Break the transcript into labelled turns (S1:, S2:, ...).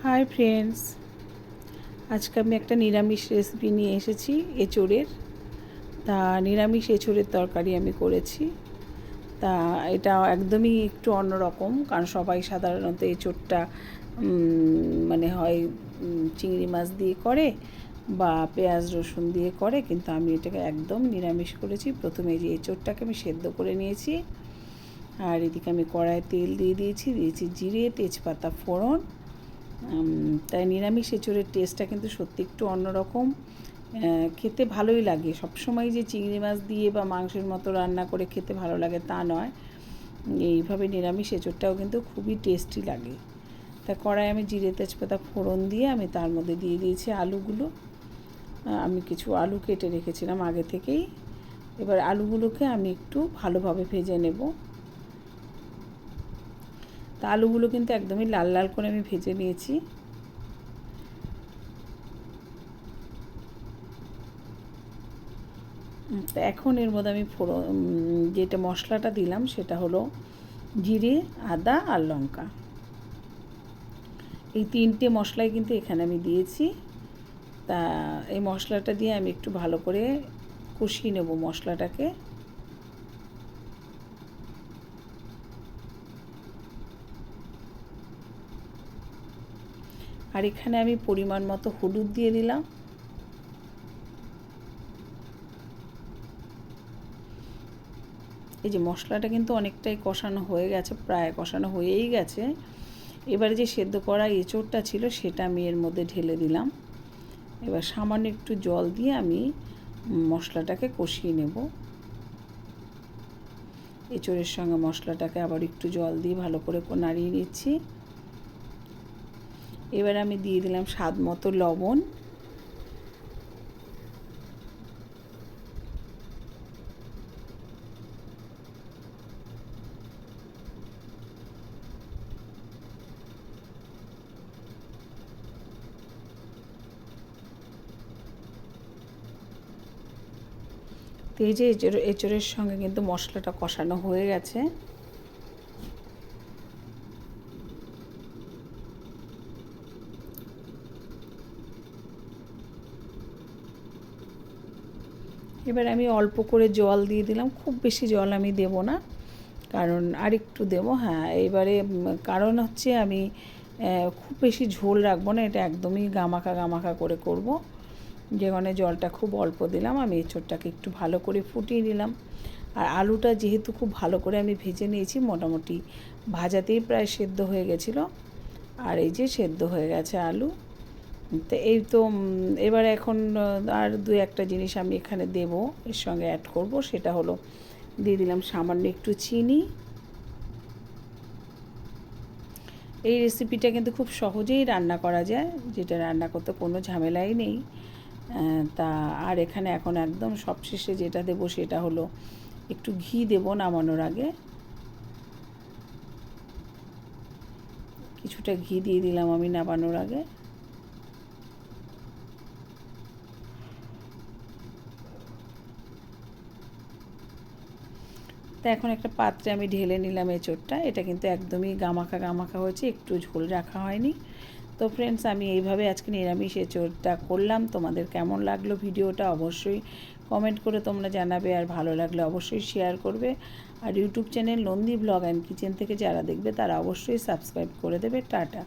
S1: Hi friends, আজকে আমি একটা নিরামিষ রেসিপি নিয়ে এসেছি এঁচোড়ের। তা নিরামিষ এঁচোড়ের তরকারি আমি করেছি। তা এটা একদমই একটু অন্যরকম, কারণ সবাই সাধারণত এঁচোড়টা মানে হয় চিংড়ি মাছ দিয়ে করে বা পেঁয়াজ রসুন দিয়ে করে, কিন্তু আমি এটাকে একদম নিরামিষ করেছি। প্রথমে এই যে এঁচোড়টাকে আমি সেদ্ধ করে নিয়েছি, আর এদিকে আমি কড়াইয়ে তেল দিয়েছি জিরে, তেজপাতা, ফোড়ন। তাই নিরামিষ এঁচোড়ের টেস্টটা কিন্তু সত্যি একটু অন্যরকম, খেতে ভালোই লাগে। সবসময় যে চিংড়ি মাছ দিয়ে বা মাংসের মতো রান্না করে খেতে ভালো লাগে তা নয়, এইভাবে নিরামিষ এঁচোড়টাও কিন্তু খুবই টেস্টি লাগে। তা কড়াই আমি জিরে তেজপাতা ফোড়ন দিয়ে আমি তার মধ্যে দিয়ে দিয়েছি আলুগুলো। আমি কিছু আলু কেটে রেখেছিলাম আগে থেকেই। এবার আলুগুলোকে আমি একটু ভালোভাবে ভেজে নেব। তা আলুগুলো কিন্তু একদমই লাল লাল করে আমি ভেজে নিয়েছি। তো এখন এর মধ্যে আমি যেটা মশলাটা দিলাম সেটা হলো জিরে, আদা আর লঙ্কা। এই তিনটে মশলাই কিন্তু এখানে আমি দিয়েছি। তা এই মশলাটা দিয়ে আমি একটু ভালো করে কষিয়ে নেব মশলাটাকে। আর এখানে আমি পরিমাণ মতো হলুদ দিয়ে দিলাম। এই যে মশলাটা কিন্তু অনেকটাই কষানো হয়ে গেছে, প্রায় কষানো হয়েই গেছে। এবারে যে সেদ্ধ করা এঁচোড়টা ছিল সেটা আমি এর মধ্যে ঢেলে দিলাম। এবার সামান্য একটু জল দিয়ে আমি মশলাটাকে কষিয়ে নেব। এঁচোড়ের সঙ্গে মশলাটাকে আবার একটু জল দিয়ে ভালো করে নাড়িয়ে নিচ্ছি। এবার আমি দিয়ে দিলাম স্বাদ মতো লবণ। তো এই যে এঁচোড়ের সঙ্গে কিন্তু মশলাটা কষানো হয়ে গেছে। এবার আমি অল্প করে জল দিয়ে দিলাম, খুব বেশি জল আমি দেব না, কারণ আরেকটু দেব। হ্যাঁ, এবারে কারণ হচ্ছে আমি খুব বেশি ঝোল রাখবো না, এটা একদমই গামাখা গামাখা করে করব। যেখানে জলটা খুব অল্প দিলাম। আমি এঁচোড়টাকে একটু ভালো করে ফুটিয়ে নিলাম। আর আলুটা যেহেতু খুব ভালো করে আমি ভেজে নিয়েছি, মোটামুটি ভাজাতেই প্রায় সেদ্ধ হয়ে গেছিলো। আর এই যে সেদ্ধ হয়ে গেছে আলু। তো এই তো এবার এখন আর দু একটা জিনিস আমি এখানে দেব, এর সঙ্গে অ্যাড করব। সেটা হলো দিয়ে দিলাম সামান্য একটু চিনি। এই রেসিপিটা কিন্তু খুব সহজেই রান্না করা যায়, যেটা রান্না করতে কোনো ঝামেলাই নেই। তা আর এখানে এখন একদম সবশেষে যেটা দেব সেটা হলো একটু ঘি দেব নামানোর আগে। কিছুটা ঘি দিয়ে দিলাম আমি নামানোর আগে। তো এখন একটা পাত্রে আমি ঢেলে নিলাম এঁচোড়টা। এটা কিন্তু একদমই গামাখা গামাখা হয়েছে, একটু ঝোল রাখা হয়নি। তো ফ্রেন্ডস, আমি এইভাবে আজকে নিরামিষ এঁচোড়টা করলাম। তোমাদের কেমন লাগলো ভিডিওটা অবশ্যই কমেন্ট করে তোমরা জানাবে, আর ভালো লাগলে অবশ্যই শেয়ার করবে। আর YouTube channel Nandi blog and kitchen থেকে যারা দেখবে তারা অবশ্যই সাবস্ক্রাইব করে দেবে। টাটা।